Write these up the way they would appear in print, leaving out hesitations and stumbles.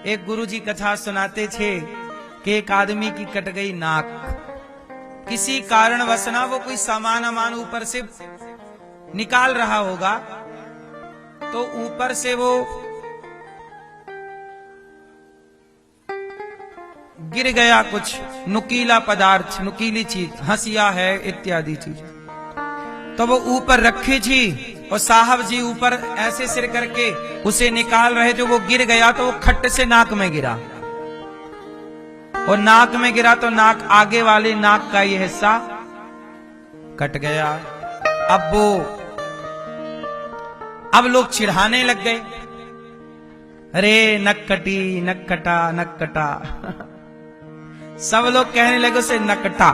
एक गुरुजी कथा सुनाते थे कि एक आदमी की कट गई नाक। किसी कारणवश ना वो कोई सामान अमान ऊपर से निकाल रहा होगा, तो ऊपर से वो गिर गया कुछ नुकीला पदार्थ, नुकीली चीज, हंसिया है इत्यादि चीज। तो वो ऊपर रखी थी और साहब जी ऊपर ऐसे सिर करके उसे निकाल रहे थे। वो गिर गया तो वो खट्ट से नाक में गिरा, और नाक में गिरा तो नाक, आगे वाली नाक का ये हिस्सा कट गया। अब लोग चिढ़ाने लग गए, अरे नक कटी, नक कटा, नक कटा। सब लोग कहने लगे उसे नकटा।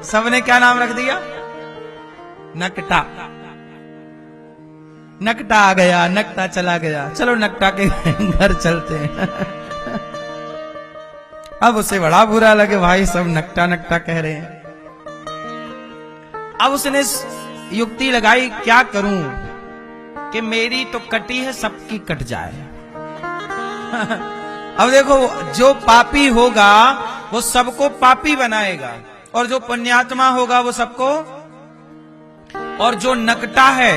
सबने क्या नाम रख दिया? नकटा। नकटा आ गया, नकटा चला गया, चलो नकटा के घर चलते हैं। अब उसे बड़ा बुरा लगे, भाई सब नकटा नकटा कह रहे हैं। अब उसने युक्ति लगाई, क्या करूं कि मेरी तो कटी है, सबकी कट जाए। अब देखो, जो पापी होगा वो सबको पापी बनाएगा, और जो पुण्यात्मा होगा वो सबको, और जो नकटा है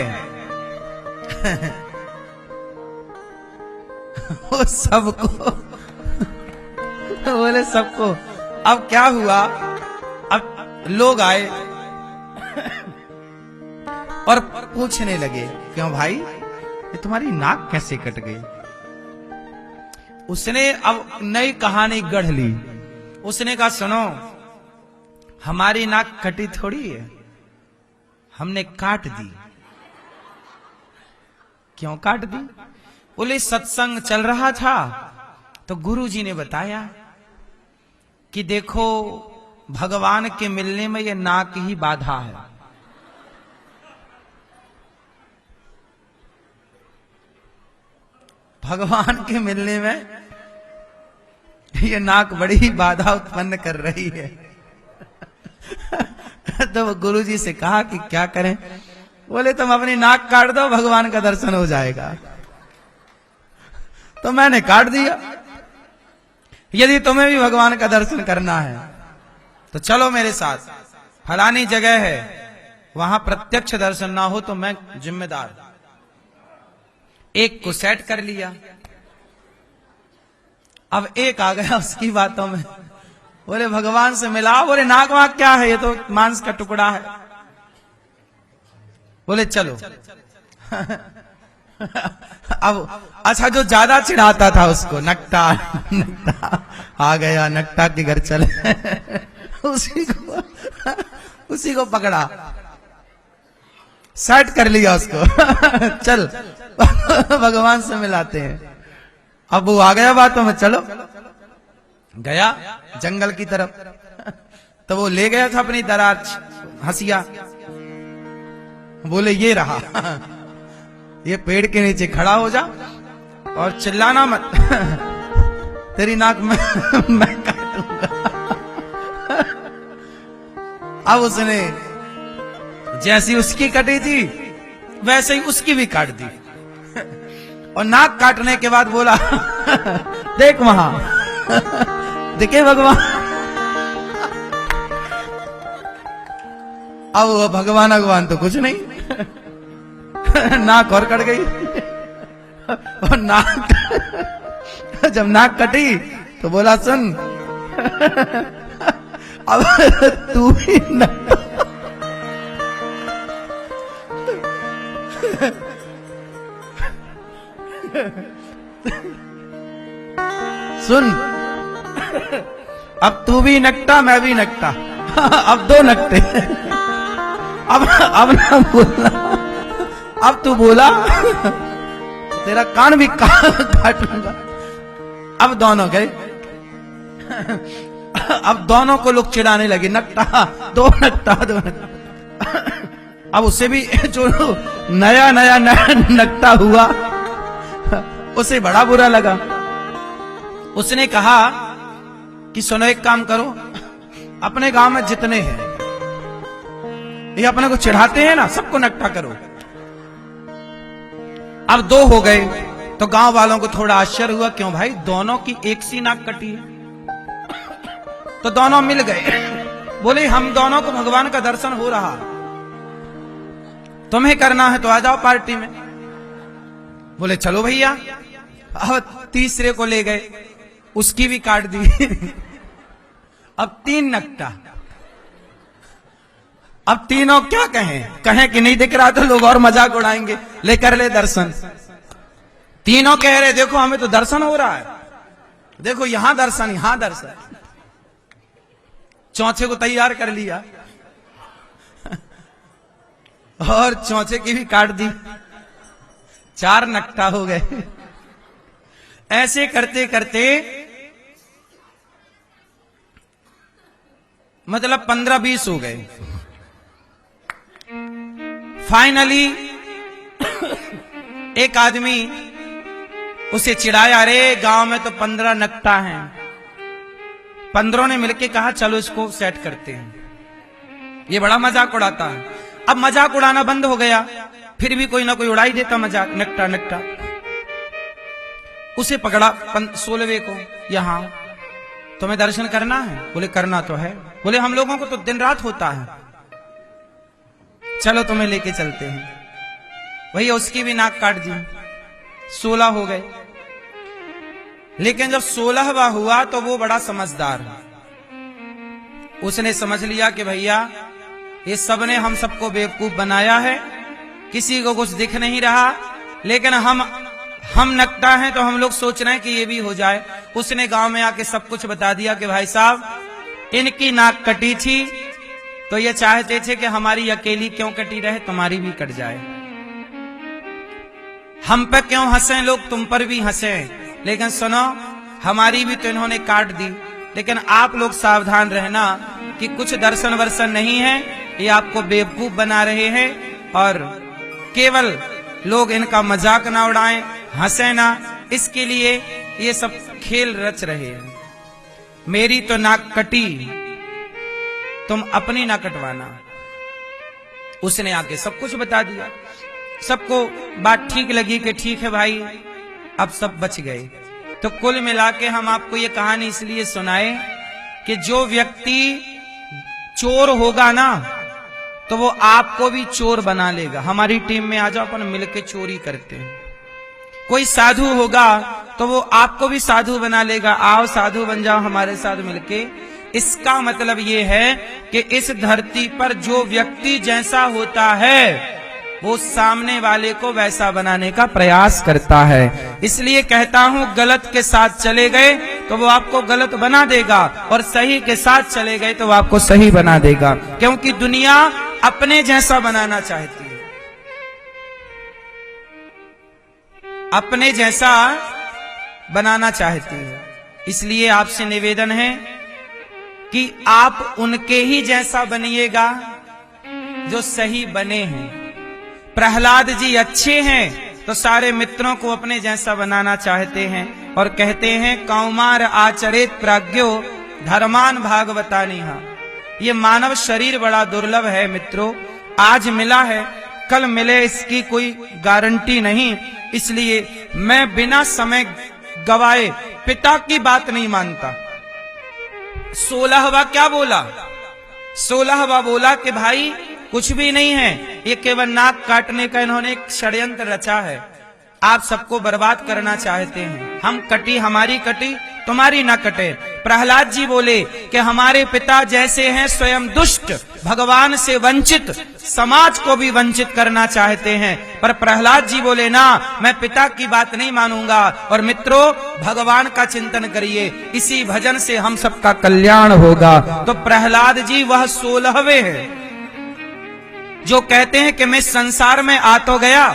वो सबको, बोले सबको। अब क्या हुआ, अब लोग आए और पूछने लगे, क्यों भाई ये तुम्हारी नाक कैसे कट गई? उसने अब नई कहानी गढ़ ली। उसने कहा, सुनो, हमारी नाक कटी थोड़ी है, हमने काट दी। क्यों काट दी? बोले सत्संग चल रहा था तो गुरुजी ने बताया कि देखो, भगवान के मिलने में ये नाक ही बाधा है। भगवान के मिलने में ये नाक बड़ी बाधा उत्पन्न कर रही है। तो गुरुजी से कहा कि क्या करें? बोले तुम अपनी नाक काट दो, भगवान का दर्शन हो जाएगा। तो मैंने काट दिया। यदि तुम्हें भी भगवान का दर्शन करना है तो चलो मेरे साथ, फलानी जगह है, वहां प्रत्यक्ष दर्शन ना हो तो मैं जिम्मेदार। एक को सेट कर लिया। अब एक आ गया उसकी बातों में, बोले भगवान से मिला। बोले नाक वाक क्या है, ये तो मांस का टुकड़ा है। बोले चलो। अब अच्छा, जो ज्यादा चिढ़ाता था उसको, नकटा नकटा आ गया, नकटा के घर चले। उसी को पकड़ा, सेट कर लिया उसको। चल भगवान से मिलाते हैं। अब वो आ गया बातों में, चलो। गया जंगल की तरफ, तो वो ले गया था अपनी दराज, हंसिया। बोले ये रहा, ये पेड़ के नीचे खड़ा हो जा और चिल्लाना मत, तेरी नाक में मैं काटूंगा। अब उसने जैसी उसकी कटी थी वैसे ही उसकी भी काट दी, और नाक काटने के बाद बोला, देख वहां, देखे भगवान। अब वो भगवान तो कुछ नहीं, नाक और कट गई। और नाक, जब नाक कटी तो बोला, सुन, अब तू भी सुन, अब तू भी नकटा, मैं भी नकटा, अब दो नकटे। अब ना बोलना, अब तू बोला तेरा कान भी काटूंगा। अब दोनों गए। अब दोनों को लोग चिढ़ाने लगे, नकटा, दो नकटा, दो नकटा। अब उसे भी जो नया नकटा हुआ, उसे बड़ा बुरा लगा। उसने कहा कि सुनो, एक काम करो, अपने गांव में जितने हैं ये अपने को चिढ़ाते हैं ना, सबको नकटा करो। अब 2 हो गए तो गांव वालों को थोड़ा आश्चर्य हुआ, क्यों भाई दोनों की एक सी नाक कटी है? तो दोनों मिल गए, बोले हम दोनों को भगवान का दर्शन हो रहा, तुम्हें करना है तो आ जाओ पार्टी में। बोले चलो भैया। अब तीसरे को ले गए, उसकी भी काट दी। अब 3 नकटा। अब तीनों क्या कहें कि नहीं दिख रहा तो लोग और मजाक उड़ाएंगे, ले कर ले दर्शन। तीनों कह रहे देखो हमें तो दर्शन हो रहा है, देखो यहां दर्शन यहां दर्शन। चौथे को तैयार कर लिया और चौथे की भी काट दी, 4 नकटा हो गए। ऐसे करते करते मतलब 15-20 हो गए। फाइनली एक आदमी उसे चिढ़ाया, अरे गांव में तो 15 नकटा हैं। 15 ने मिलके कहा चलो इसको सेट करते हैं। ये बड़ा मजाक उड़ाता है। अब मजाक उड़ाना बंद हो गया, फिर भी कोई ना कोई उड़ाई देता मजाक, नकटा नकटा। उसे पकड़ा 16वें को, यहां तुम्हें दर्शन करना है? बोले करना तो है। बोले हम लोगों को तो दिन रात होता है, चलो तुम्हें लेके चलते हैं। भैया उसकी भी नाक काट दी, 16 हो गए। लेकिन जब 16वां हुआ तो वो बड़ा समझदार है, उसने समझ लिया कि भैया ये सब ने हम सबको बेवकूफ बनाया है, किसी को कुछ दिख नहीं रहा, लेकिन हम नकटा हैं तो हम लोग सोच रहे हैं कि ये भी हो जाए। उसने गांव में आके सब कुछ बता दिया कि भाई साहब इनकी नाक कटी थी तो ये चाहते थे कि हमारी अकेली क्यों कटी रहे, तुम्हारी भी कट जाए। हम पे क्यों हंसे लोग, तुम पर भी हंसे, लेकिन सुनो हमारी भी तो इन्होंने काट दी। लेकिन आप लोग सावधान रहना कि कुछ दर्शन वर्शन नहीं है, ये आपको बेवकूफ बना रहे हैं और केवल लोग इनका मजाक ना उड़ाएं, हंसे ना, इसके लिए ये सब खेल रच रहे हैं। मेरी तो नाक कटी, तुम अपनी ना कटवाना। उसने आके सब कुछ बता दिया, सबको बात ठीक लगी कि ठीक है भाई, अब सब बच गए। तो कुल मिला के हम आपको ये कहानी इसलिए सुनाए कि जो व्यक्ति चोर होगा ना तो वो आपको भी चोर बना लेगा। हमारी टीम में आ जाओ, अपन मिलके चोरी करते हैं। कोई साधु होगा तो वो आपको भी साधु बना लेगा, आओ साधु बन जाओ हमारे साथ मिलके। इसका मतलब ये है कि इस धरती पर जो व्यक्ति जैसा होता है वो सामने वाले को वैसा बनाने का प्रयास करता है। इसलिए कहता हूं गलत के साथ चले गए तो वो आपको गलत बना देगा, और सही के साथ चले गए तो वो आपको सही बना देगा, क्योंकि दुनिया अपने जैसा बनाना चाहती है, अपने जैसा बनाना चाहती है। इसलिए आपसे निवेदन है कि आप उनके ही जैसा बनिएगा जो सही बने हैं। प्रहलाद जी अच्छे हैं तो सारे मित्रों को अपने जैसा बनाना चाहते हैं और कहते हैं कौमार आचरित प्राज्ञो धर्मान भागवतानिहा। ये मानव शरीर बड़ा दुर्लभ है मित्रों, आज मिला है कल मिले इसकी कोई गारंटी नहीं। इसलिए मैं बिना समय गवाए पिता की बात नहीं मानता। 16वां क्या बोला? 16वां बोला कि भाई कुछ भी नहीं है, ये केवल नाक काटने का इन्होंने एक षड्यंत्र रचा है, आप सबको बर्बाद करना चाहते हैं। हम कटी, हमारी कटी, तुम्हारी ना कटे। प्रहलाद जी बोले कि हमारे पिता जैसे हैं स्वयं दुष्ट, भगवान से वंचित, समाज को भी वंचित करना चाहते हैं। पर प्रहलाद जी बोले ना, मैं पिता की बात नहीं मानूंगा। और मित्रों भगवान का चिंतन करिए, इसी भजन से हम सबका कल्याण होगा। तो प्रहलाद जी वह 16वें हैं जो कहते हैं कि मैं संसार में आ तो गया,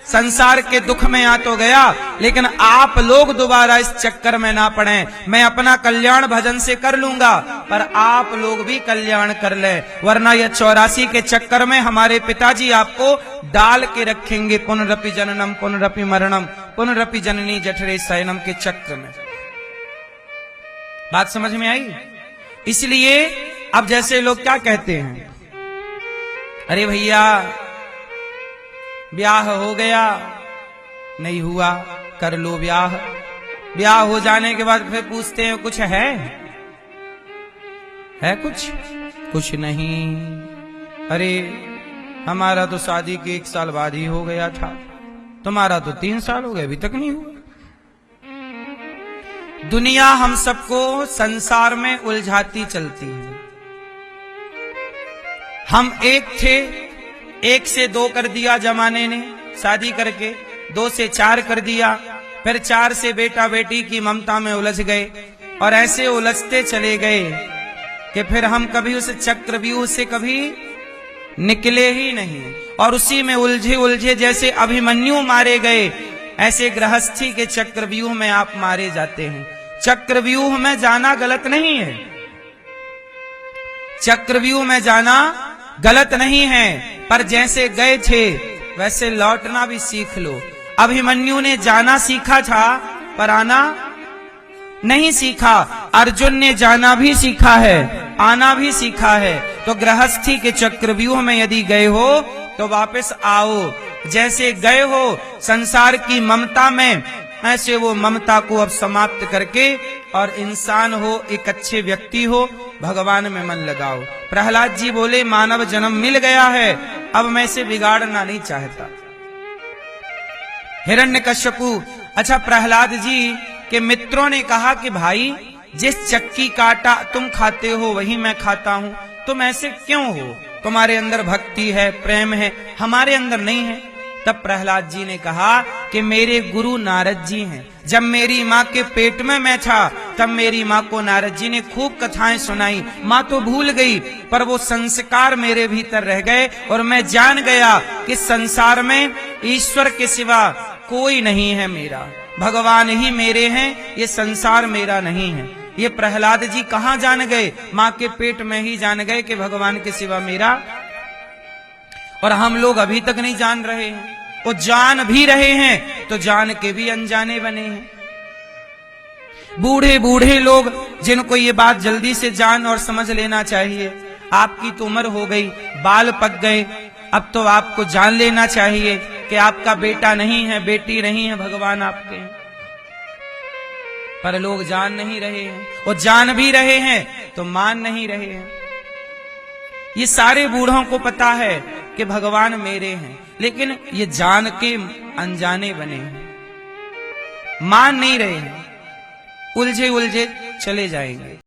संसार के दुख में आ तो गया, लेकिन आप लोग दोबारा इस चक्कर में ना पड़ें। मैं अपना कल्याण भजन से कर लूंगा, पर आप लोग भी कल्याण कर ले, वरना यह 84 के चक्कर में हमारे पिताजी आपको डाल के रखेंगे पुनरपि जननम पुनरपि मरणम पुनरपि जननी जठरे शयनम के चक्र में। बात समझ में आई? इसलिए अब जैसे लोग क्या कहते हैं, अरे भैया ब्याह हो गया, नहीं हुआ कर लो ब्याह। ब्याह हो जाने के बाद फिर पूछते हैं कुछ है कुछ नहीं। अरे हमारा तो शादी के 1 साल बाद ही हो गया था, तुम्हारा तो 3 साल हो गए अभी तक नहीं हुआ। दुनिया हम सबको संसार में उलझाती चलती है। हम एक थे, 1 से 2 कर दिया जमाने ने शादी करके, 2 से 4 कर दिया, फिर 4 से बेटा बेटी की ममता में उलझ गए और ऐसे उलझते चले गए कि फिर हम कभी उस चक्रव्यूह से कभी निकले ही नहीं। और उसी में उलझे उलझे जैसे अभिमन्यु मारे गए, ऐसे गृहस्थी के चक्रव्यूह में आप मारे जाते हैं। चक्रव्यूह में जाना गलत नहीं है, चक्रव्यूह में जाना गलत नहीं है, पर जैसे गए थे वैसे लौटना भी सीख लो। अभिमन्यु ने जाना सीखा था पर आना नहीं सीखा। अर्जुन ने जाना भी सीखा है, आना भी सीखा है। तो गृहस्थी के चक्रव्यूह में यदि गए हो तो वापस आओ। जैसे गए हो संसार की ममता में, ऐसे वो ममता को अब समाप्त करके और इंसान हो, एक अच्छे व्यक्ति हो, भगवान में मन लगाओ। प्रहलाद जी बोले मानव जन्म मिल गया है, अब मैं इसे बिगाड़ना नहीं चाहता। हिरण्यकश्यपु, अच्छा प्रहलाद जी के मित्रों ने कहा कि भाई जिस चक्की का आटा तुम खाते हो वही मैं खाता हूं, तुम ऐसे क्यों हो? तुम्हारे अंदर भक्ति है, प्रेम है, हमारे अंदर नहीं है। तब प्रहलाद जी ने कहा कि मेरे गुरु नारद जी हैं। जब मेरी माँ के पेट में मैं था तब मेरी माँ को नारद जी ने खूब कथाएं सुनाई। माँ तो भूल गई पर वो संस्कार मेरे भीतर रह गए और मैं जान गया कि संसार में ईश्वर के सिवा कोई नहीं है मेरा, भगवान ही मेरे हैं, ये संसार मेरा नहीं है। ये प्रहलाद जी कहाँ जान गए? माँ के पेट में ही जान गए कि भगवान के सिवा मेरा। और हम लोग अभी तक नहीं जान रहे हैं, वो जान भी रहे हैं तो जान के भी अनजाने बने हैं। बूढ़े बूढ़े लोग जिनको ये बात जल्दी से जान और समझ लेना चाहिए, आपकी तो उम्र हो गई, बाल पक गए, अब तो आपको जान लेना चाहिए कि आपका बेटा नहीं है, बेटी नहीं है, भगवान आपके हैं। पर लोग जान नहीं रहे हैं, वो जान भी रहे हैं तो मान नहीं रहे हैं। ये सारे बूढ़ों को पता है कि भगवान मेरे हैं, लेकिन ये जान के अनजाने बने हैं, मान नहीं रहे हैं, उलझे उलझे चले जाएंगे।